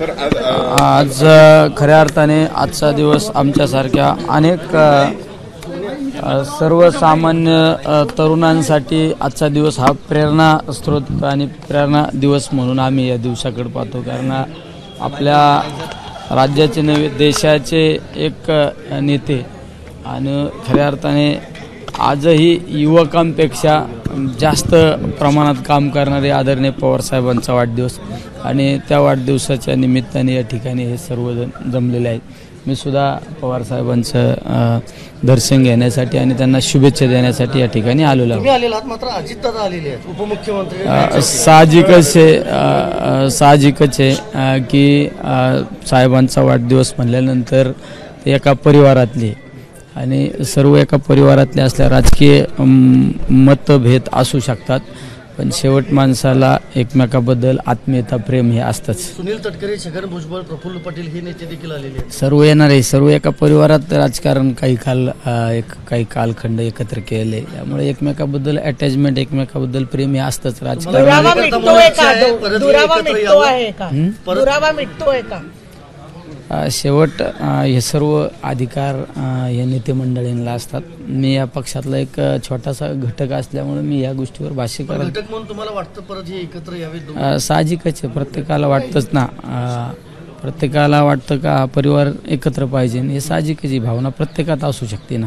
आज खऱ्या अर्थाने आजचा दिवस आमच्यासारख्या अनेक सर्वसामान्य तरुणांसाठी आजचा दिवस हा प्रेरणा स्रोत आणि प्रेरणा दिवस म्हणून आम्ही या दिवसाकडे पाहतो। कारण आपल्या राज्याचे नव्हे देशाचे एक नेते आणि खऱ्या अर्थाने आजही युवकांपेक्षा जास्त प्रमाणात काम करणारे आदरणीय पवार साहेबांचा वाढदिवस आणि त्या वाढदिवसाच्या निमित्ताने या ठिकाणी हे सर्वजण जमलेले आहेत। मी सुद्धा पवार साहेबांचं दर्शन घेण्यासाठी आणि त्यांना शुभेच्छा देण्यासाठी या ठिकाणी आलेलो आहे। मात्र अजितदादा आलेले आहेत, उपमुख्यमंत्री। साहजिकच आहे की साहेबांचा वाढदिवस म्हणल्यानंतर ते एका परिवारातले आणि सर्व एका परिवारातले असल्या राजकीय मतभेद असू शकतात, पण शेवट माणसाला एकमेकाबद्दल आत्मीयता प्रेम हे असतंच। सुनील तटकरे, छगन भुजबळ, प्रफुल्ल पटेल हे नेते देखील आलेले आहेत। सर्व येणार आहे, सर्व एका परिवारात राजकारण काही कालखंड एकत्र केले, त्यामुळे एकमेकाबद्दल अटॅचमेंट एकमेकाबद्दल प्रेम हे असतंच। राजकारण शेवट हे सर्व अधिकार या नेते मंडळींना असतात। मी या पक्षातला एक छोटासा घटक असल्यामुळे मी या गोष्टीवर भाष्य करत। घटक म्हणून तुम्हाला वाटतं परत हे एकत्र यावे? साहजिकच आहे, प्रत्येकाला वाटतंच ना, प्रत्येकाला वाटतं का परिवार एकत्र पाहिजे, हे साहजिकच ही भावना प्रत्येकात असू शकते ना।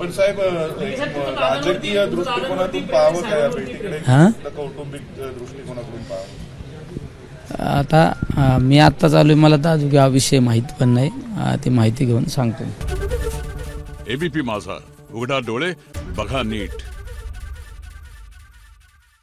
पण साहेब राजकीय दृष्टिकोनातून पाहावं काय कौटुंबिक दृष्टिकोनातून पाहावं? आता मी आत्ता चालू आहे, मला तर अजून हा विषय माहीत पण नाही, ती माहिती घेऊन सांगतो। एबीपी माझा, उघडा डोळे बघा नीट।